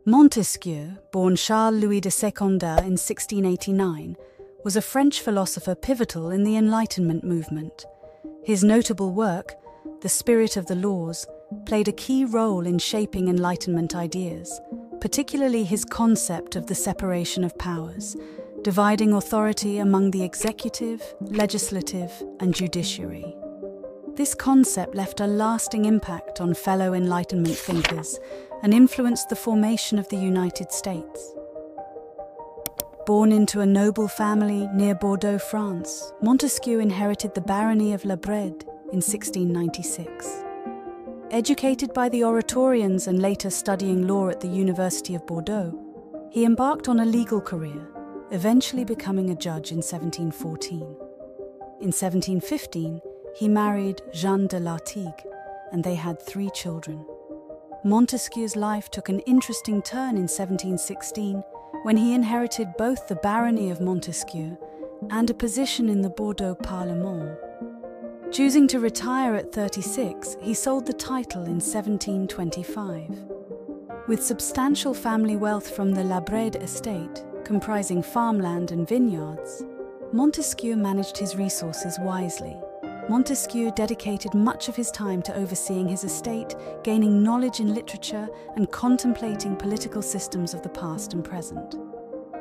Montesquieu, born Charles-Louis de Secondat in 1689, was a French philosopher pivotal in the Enlightenment movement. His notable work, The Spirit of the Laws, played a key role in shaping Enlightenment ideas, particularly his concept of the separation of powers, dividing authority among the executive, legislative, and judiciary. This concept left a lasting impact on fellow Enlightenment thinkers and influenced the formation of the United States. Born into a noble family near Bordeaux, France, Montesquieu inherited the barony of Lambert in 1696. Educated by the Oratorians and later studying law at the University of Bordeaux, he embarked on a legal career, eventually becoming a judge in 1714. In 1715, he married Jeanne de Lartigue, and they had 3 children. Montesquieu's life took an interesting turn in 1716 when he inherited both the barony of Montesquieu and a position in the Bordeaux Parlement. Choosing to retire at 36, he sold the title in 1725. With substantial family wealth from the Lambert estate, comprising farmland and vineyards, Montesquieu managed his resources wisely. Montesquieu dedicated much of his time to overseeing his estate, gaining knowledge in literature, and contemplating political systems of the past and present.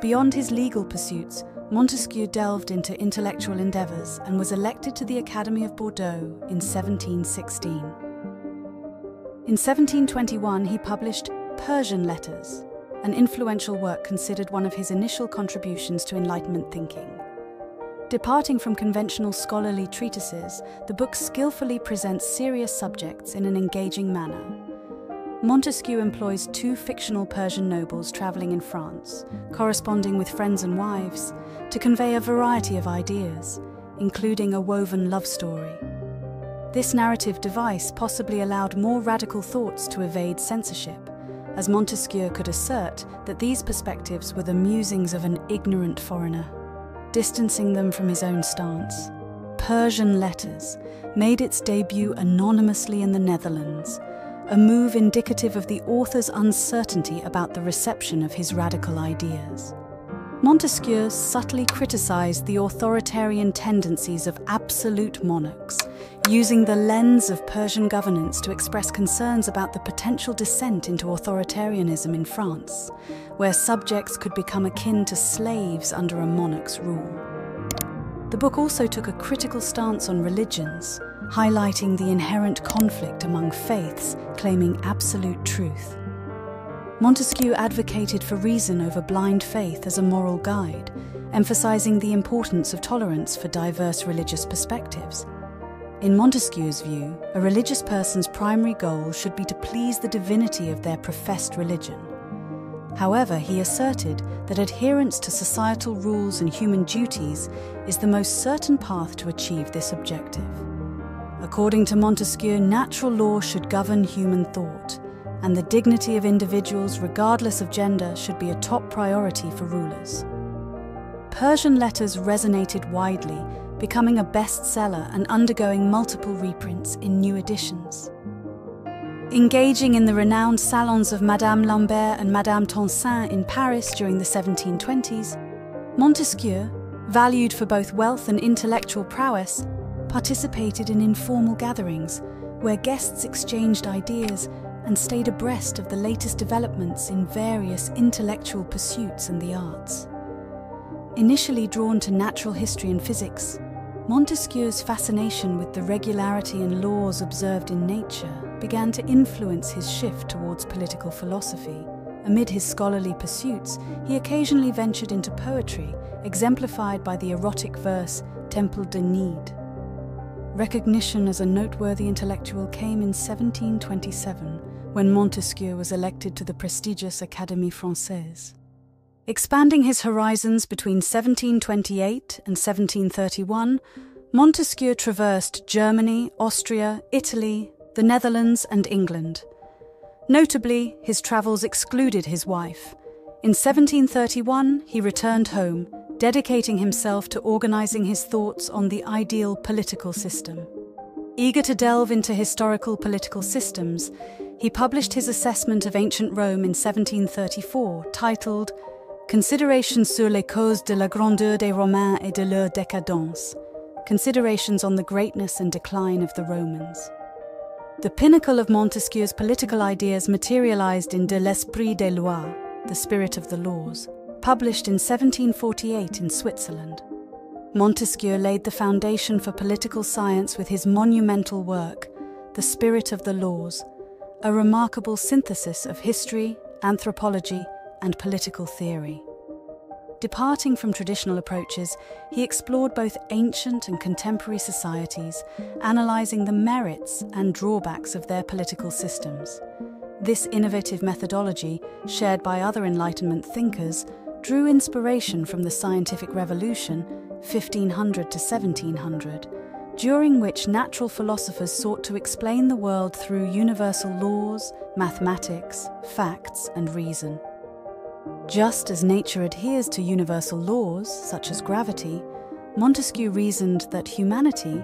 Beyond his legal pursuits, Montesquieu delved into intellectual endeavours and was elected to the Academy of Bordeaux in 1716. In 1721, he published Persian Letters, an influential work considered one of his initial contributions to Enlightenment thinking. Departing from conventional scholarly treatises, the book skillfully presents serious subjects in an engaging manner. Montesquieu employs 2 fictional Persian nobles travelling in France, corresponding with friends and wives, to convey a variety of ideas, including a woven love story. This narrative device possibly allowed more radical thoughts to evade censorship, as Montesquieu could assert that these perspectives were the musings of an ignorant foreigner, distancing them from his own stance. Persian Letters made its debut anonymously in the Netherlands, a move indicative of the author's uncertainty about the reception of his radical ideas. Montesquieu subtly criticized the authoritarian tendencies of absolute monarchs, using the lens of Persian governance to express concerns about the potential descent into authoritarianism in France, where subjects could become akin to slaves under a monarch's rule. The book also took a critical stance on religions, highlighting the inherent conflict among faiths claiming absolute truth. Montesquieu advocated for reason over blind faith as a moral guide, emphasizing the importance of tolerance for diverse religious perspectives. In Montesquieu's view, a religious person's primary goal should be to please the divinity of their professed religion. However, he asserted that adherence to societal rules and human duties is the most certain path to achieve this objective. According to Montesquieu, natural law should govern human thought, and the dignity of individuals, regardless of gender, should be a top priority for rulers. Persian Letters resonated widely, becoming a bestseller and undergoing multiple reprints in new editions. Engaging in the renowned salons of Madame Lambert and Madame Tencin in Paris during the 1720s, Montesquieu, valued for both wealth and intellectual prowess, participated in informal gatherings where guests exchanged ideas and stayed abreast of the latest developments in various intellectual pursuits and the arts. Initially drawn to natural history and physics, Montesquieu's fascination with the regularity and laws observed in nature began to influence his shift towards political philosophy. Amid his scholarly pursuits, he occasionally ventured into poetry, exemplified by the erotic verse Temple de Nid. Recognition as a noteworthy intellectual came in 1727, when Montesquieu was elected to the prestigious Académie Française. Expanding his horizons between 1728 and 1731, Montesquieu traversed Germany, Austria, Italy, the Netherlands, and England. Notably, his travels excluded his wife. In 1731, he returned home, dedicating himself to organizing his thoughts on the ideal political system. Eager to delve into historical political systems, he published his assessment of ancient Rome in 1734, titled Considérations sur les causes de la grandeur des Romains et de leur décadence, Considerations on the greatness and decline of the Romans. The pinnacle of Montesquieu's political ideas materialized in De l'Esprit des Lois, The Spirit of the Laws, published in 1748 in Switzerland. Montesquieu laid the foundation for political science with his monumental work, The Spirit of the Laws, a remarkable synthesis of history, anthropology, and political theory. Departing from traditional approaches, he explored both ancient and contemporary societies, analyzing the merits and drawbacks of their political systems. This innovative methodology, shared by other Enlightenment thinkers, drew inspiration from the scientific revolution, 1500 to 1700, during which natural philosophers sought to explain the world through universal laws, mathematics, facts, and reason. Just as nature adheres to universal laws, such as gravity, Montesquieu reasoned that humanity,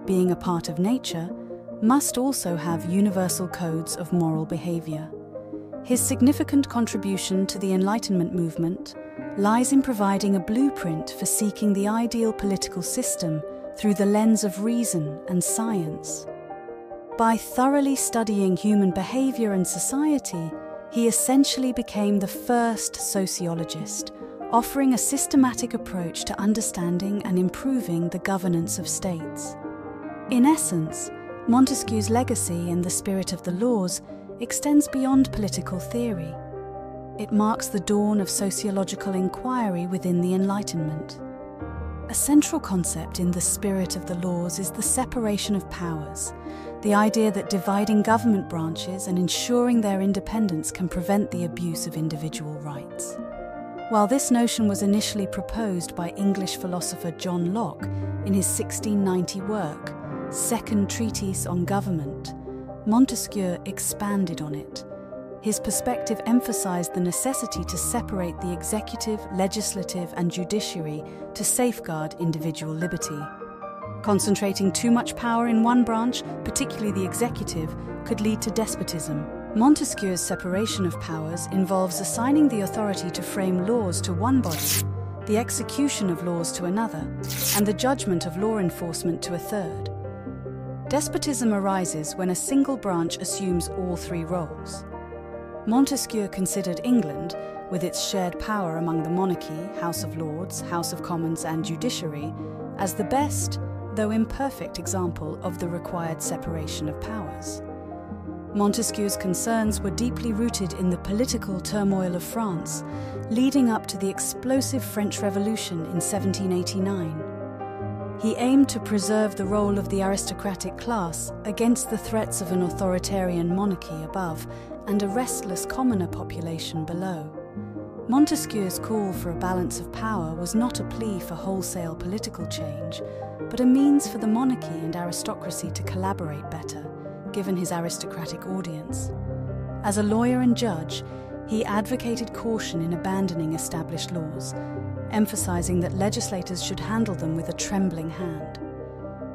being a part of nature, must also have universal codes of moral behavior. His significant contribution to the Enlightenment movement lies in providing a blueprint for seeking the ideal political system through the lens of reason and science. By thoroughly studying human behavior and society, he essentially became the first sociologist, offering a systematic approach to understanding and improving the governance of states. In essence, Montesquieu's legacy in The Spirit of the Laws extends beyond political theory. It marks the dawn of sociological inquiry within the Enlightenment. A central concept in The Spirit of the Laws is the separation of powers, the idea that dividing government branches and ensuring their independence can prevent the abuse of individual rights. While this notion was initially proposed by English philosopher John Locke in his 1690 work, Second Treatise on Government, Montesquieu expanded on it. His perspective emphasized the necessity to separate the executive, legislative, and judiciary to safeguard individual liberty. Concentrating too much power in one branch, particularly the executive, could lead to despotism. Montesquieu's separation of powers involves assigning the authority to frame laws to one body, the execution of laws to another, and the judgment of law enforcement to a third. Despotism arises when a single branch assumes all three roles. Montesquieu considered England, with its shared power among the monarchy, House of Lords, House of Commons, and judiciary, as the best, though imperfect, example of the required separation of powers. Montesquieu's concerns were deeply rooted in the political turmoil of France, leading up to the explosive French Revolution in 1789. He aimed to preserve the role of the aristocratic class against the threats of an authoritarian monarchy above and a restless commoner population below. Montesquieu's call for a balance of power was not a plea for wholesale political change, but a means for the monarchy and aristocracy to collaborate better, given his aristocratic audience. As a lawyer and judge, he advocated caution in abandoning established laws, emphasizing that legislators should handle them with a trembling hand.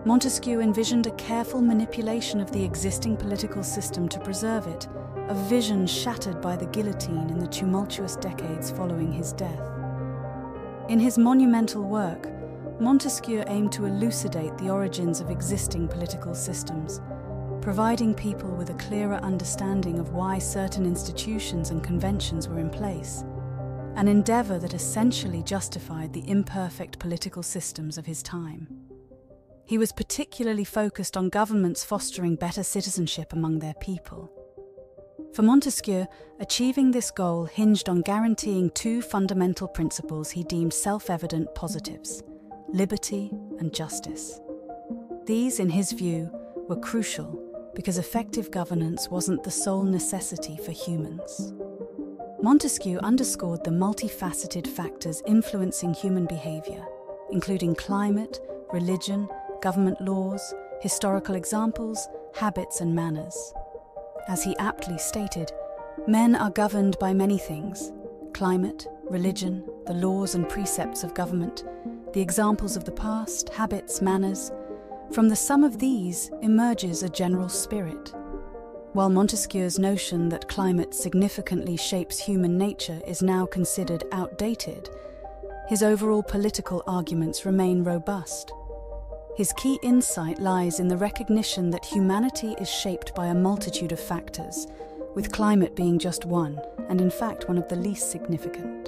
Montesquieu envisioned a careful manipulation of the existing political system to preserve it, a vision shattered by the guillotine in the tumultuous decades following his death. In his monumental work, Montesquieu aimed to elucidate the origins of existing political systems, providing people with a clearer understanding of why certain institutions and conventions were in place, an endeavor that essentially justified the imperfect political systems of his time. He was particularly focused on governments fostering better citizenship among their people. For Montesquieu, achieving this goal hinged on guaranteeing two fundamental principles he deemed self-evident positives: liberty and justice. These, in his view, were crucial because effective governance wasn't the sole necessity for humans. Montesquieu underscored the multifaceted factors influencing human behavior, including climate, religion, government laws, historical examples, habits and manners. As he aptly stated, men are governed by many things: climate, religion, the laws and precepts of government, the examples of the past, habits, manners. From the sum of these emerges a general spirit. While Montesquieu's notion that climate significantly shapes human nature is now considered outdated, his overall political arguments remain robust. His key insight lies in the recognition that humanity is shaped by a multitude of factors, with climate being just one, and in fact one of the least significant.